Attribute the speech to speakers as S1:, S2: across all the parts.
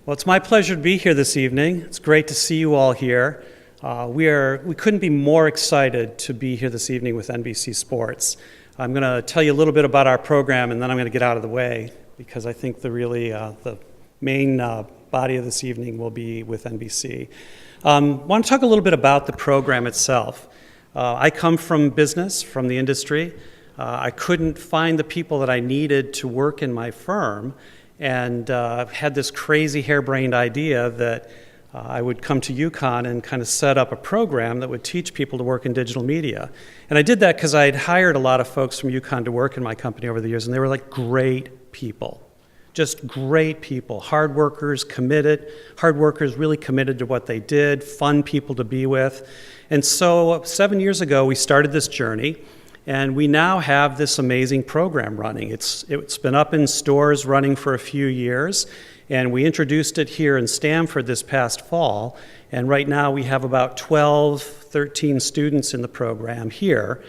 S1: Well, it's my pleasure to be here this evening. It's great to see you all here. We couldn't be more excited to be here this evening with NBC Sports. I'm going to tell you a little bit about our program, and then I'm going to get out of the way because I think the main body of this evening will be with NBC. I want to talk a little bit about the program itself. I come from business, from the industry. I couldn't find the people that I needed to work in my firm, and had this crazy harebrained idea that I would come to UConn and kind of set up a program that would teach people to work in digital media. And I did that because I had hired a lot of folks from UConn to work in my company over the years, and they were like great people. Just great people, hard workers, really committed to what they did, fun people to be with. And so 7 years ago, we started this journey, and we now have this amazing program running. It's been up in stores running for a few years, and we introduced it here in Stamford this past fall. And right now we have about 12, 13 students in the program here.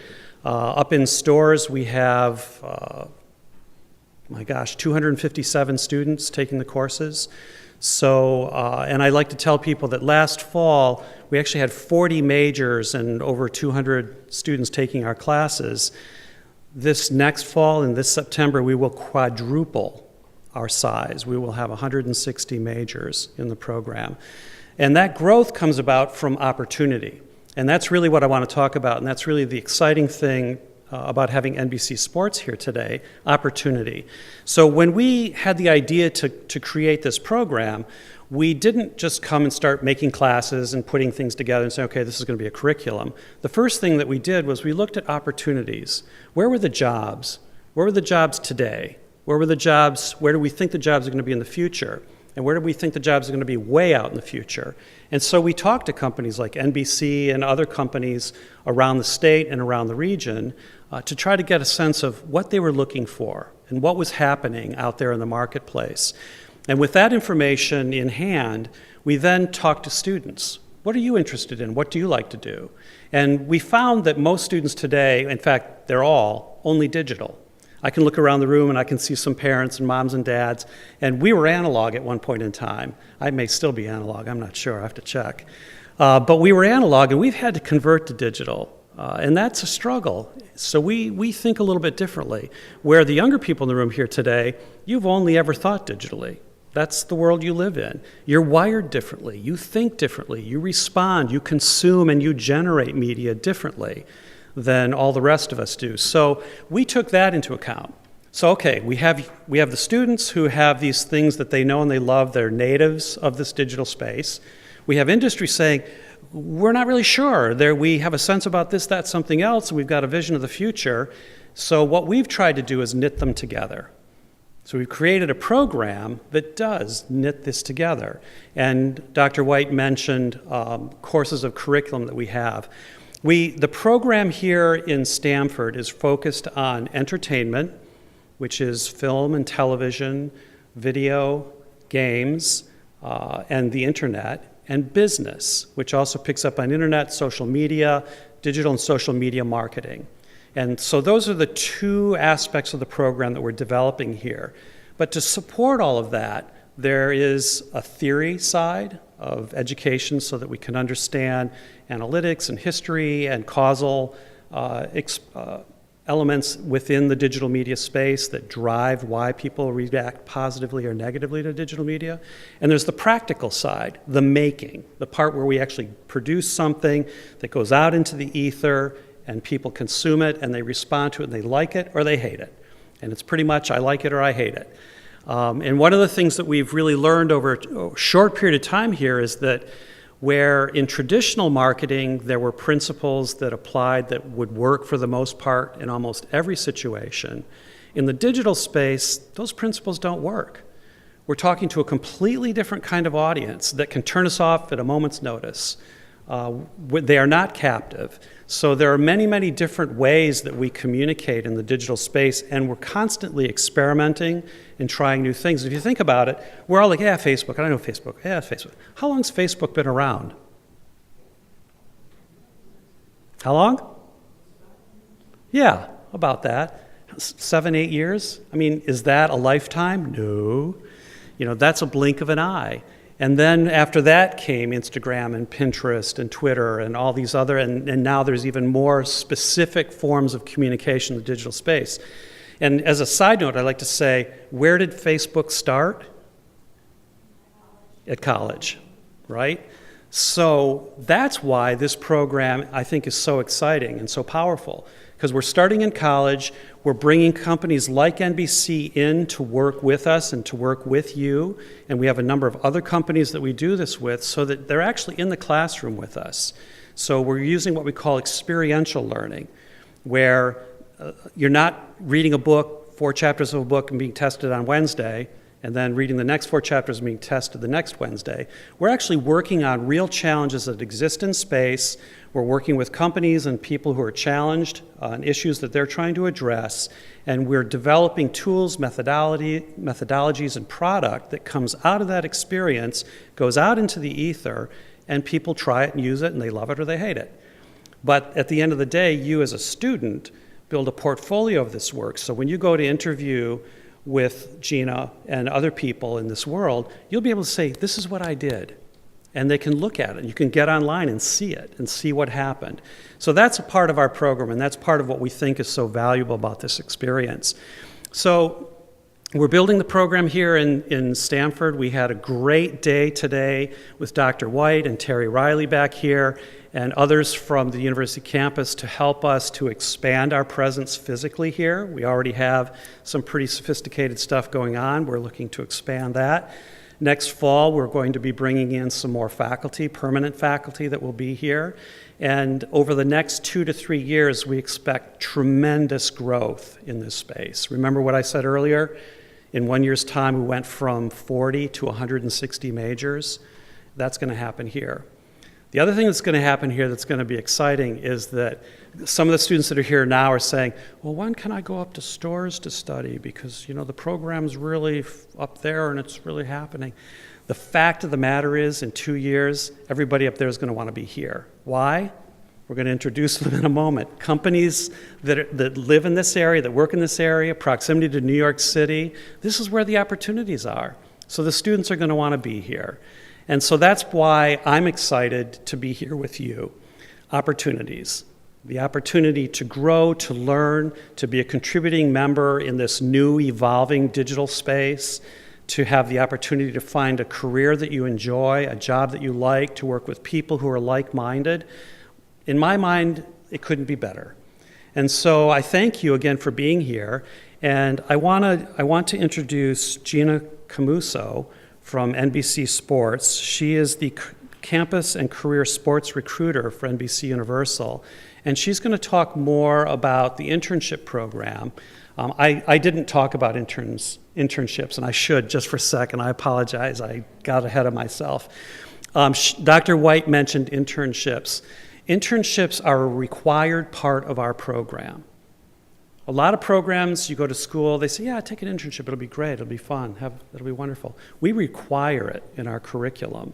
S1: Up in stores we have 257 students taking the courses. So, and I like to tell people that last fall, we actually had 40 majors and over 200 students taking our classes. This next fall and this September, we will quadruple our size. We will have 160 majors in the program. And that growth comes about from opportunity. And that's really what I want to talk about, and that's really the exciting thing about having NBC Sports here today, opportunity. So when we had the idea to create this program, we didn't just come and start making classes and putting things together and say, okay, this is going to be a curriculum. The first thing that we did was we looked at opportunities. Where were the jobs? Where were the jobs today? Where were the jobs? Where do we think the jobs are going to be in the future? And where do we think the jobs are going to be way out in the future? And so we talked to companies like NBC and other companies around the state and around the region to try to get a sense of what they were looking for and what was happening out there in the marketplace. And with that information in hand, we then talked to students. What are you interested in? What do you like to do? And we found that most students today, in fact, they're all only digital. I can look around the room and I can see some parents and moms and dads, and we were analog at one point in time. I may still be analog, I'm not sure, I have to check. But we were analog and we've had to convert to digital, and that's a struggle. So we think a little bit differently. Where the younger people in the room here today, you've only ever thought digitally. That's the world you live in. You're wired differently, you think differently, you respond, you consume and you generate media differently than all the rest of us do. So we took that into account. So okay, we have the students who have these things that they know and they love, they're natives of this digital space. We have industry saying, we're not really sure. We have a sense about this, that, something else, and we've got a vision of the future. So what we've tried to do is knit them together. So we've created a program that does knit this together. And Dr. White mentioned courses of curriculum that we have. The program here in Stamford is focused on entertainment, which is film and television, video, games, and the internet, and business, which also picks up on internet, social media, digital and social media marketing. And so those are the two aspects of the program that we're developing here. But to support all of that, there is a theory side of education so that we can understand analytics and history and causal elements within the digital media space that drive why people react positively or negatively to digital media. And there's the practical side, the making, the part where we actually produce something that goes out into the ether and people consume it and they respond to it and they like it or they hate it. And it's pretty much I like it or I hate it. And one of the things that we've really learned over a short period of time here is that where in traditional marketing there were principles that applied that would work for the most part in almost every situation, in the digital space, those principles don't work. We're talking to a completely different kind of audience that can turn us off at a moment's notice. They are not captive. So there are many, many different ways that we communicate in the digital space, and we're constantly experimenting and trying new things. If you think about it, we're all like, yeah, Facebook, I know Facebook, yeah, Facebook. How long's Facebook been around? How long? Yeah, about that. 7, 8 years? I mean, is that a lifetime? No. That's a blink of an eye. And then after that came Instagram and Pinterest and Twitter and all these other, and now there's even more specific forms of communication in the digital space. And as a side note, I'd like to say, where did Facebook start? At college, right? So that's why this program, I think, is so exciting and so powerful, because we're starting in college, we're bringing companies like NBC in to work with us and to work with you, and we have a number of other companies that we do this with so that they're actually in the classroom with us. So we're using what we call experiential learning, where you're not reading a book, 4 chapters of a book, and being tested on Wednesday, and then reading the next 4 chapters and being tested the next Wednesday. We're actually working on real challenges that exist in space. We're working with companies and people who are challenged on issues that they're trying to address, and we're developing tools, methodologies, and product that comes out of that experience, goes out into the ether, and people try it and use it, and they love it or they hate it. But at the end of the day, you as a student build a portfolio of this work. So when you go to interview with Gina and other people in this world, you'll be able to say, this is what I did. And they can look at it. You can get online and see it and see what happened. So that's a part of our program, and that's part of what we think is so valuable about this experience. So we're building the program here in Stanford. We had a great day today with Dr. White and Terry Riley back here and others from the university campus to help us to expand our presence physically here. We already have some pretty sophisticated stuff going on. We're looking to expand that. Next fall, we're going to be bringing in some more faculty, permanent faculty that will be here. And over the next 2 to 3 years, we expect tremendous growth in this space. Remember what I said earlier? In 1 year's time, we went from 40 to 160 majors. That's going to happen here. The other thing that's going to happen here that's going to be exciting is that some of the students that are here now are saying, well, when can I go up to Stores to study? Because, the program's really up there and it's really happening. The fact of the matter is, in 2 years, everybody up there is going to want to be here. Why? We're going to introduce them in a moment. Companies that live in this area, that work in this area, proximity to New York City, this is where the opportunities are. So the students are going to want to be here. And so that's why I'm excited to be here with you. Opportunities. The opportunity to grow, to learn, to be a contributing member in this new, evolving digital space, to have the opportunity to find a career that you enjoy, a job that you like, to work with people who are like-minded. In my mind, it couldn't be better. And so I thank you again for being here. And I want to introduce Gina Camuso from NBC Sports. She is the campus and career sports recruiter for NBC Universal, and she's going to talk more about the internship program. I didn't talk about internships, and I should just for a second. I apologize. I got ahead of myself. Dr. White mentioned internships. Internships are a required part of our program. A lot of programs, you go to school, they say, yeah, take an internship, it'll be great, it'll be fun, it'll be wonderful. We require it in our curriculum.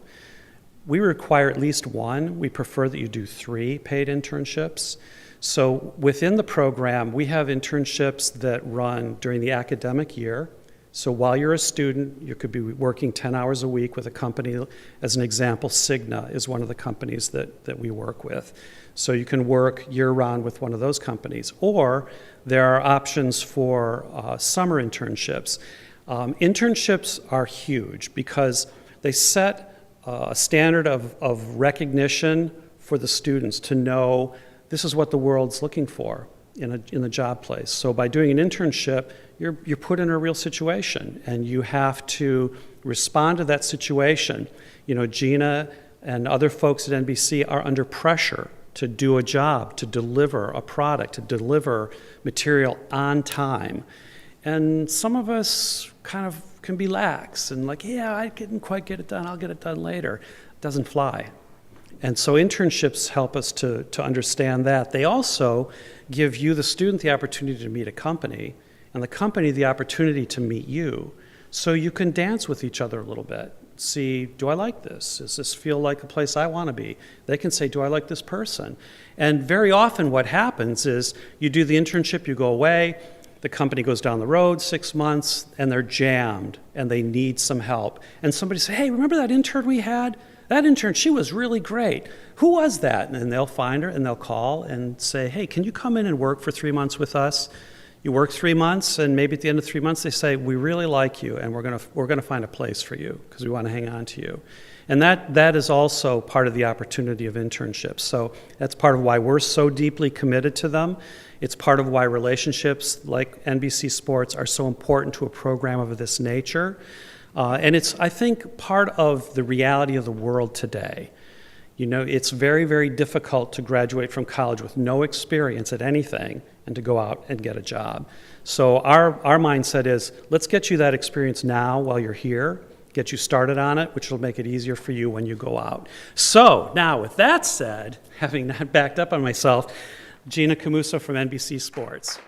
S1: We require at least 1. We prefer that you do 3 paid internships. So within the program, we have internships that run during the academic year. So while you're a student, you could be working 10 hours a week with a company. As an example, Cigna is one of the companies that we work with. So you can work year-round with one of those companies. Or there are options for summer internships. Internships are huge because they set a standard of recognition for the students to know this is what the world's looking for in the job place. So by doing an internship, you're put in a real situation, and you have to respond to that situation. Gina and other folks at NBC are under pressure to do a job, to deliver a product, to deliver material on time. And some of us kind of can be lax and like, yeah, I didn't quite get it done, I'll get it done later. It doesn't fly. And so internships help us to understand that. They also give you, the student, the opportunity to meet a company, and the company the opportunity to meet you. So you can dance with each other a little bit. See, do I like this? Does this feel like a place I want to be? They can say, do I like this person? And very often what happens is you do the internship, you go away, the company goes down the road 6 months and they're jammed and they need some help. And somebody say, hey, remember that intern we had? That intern, she was really great. Who was that? And they'll find her and they'll call and say, hey, can you come in and work for 3 months with us? You work 3 months, and maybe at the end of 3 months they say, we really like you, and we're gonna find a place for you because we want to hang on to you. And that is also part of the opportunity of internships. So that's part of why we're so deeply committed to them. It's part of why relationships like NBC Sports are so important to a program of this nature. And it's, I think, part of the reality of the world today. You know, it's very, very difficult to graduate from college with no experience at anything and to go out and get a job. So our mindset is, let's get you that experience now while you're here, get you started on it, which will make it easier for you when you go out. So now with that said, having not backed up on myself, Gina Camuso from NBC Sports.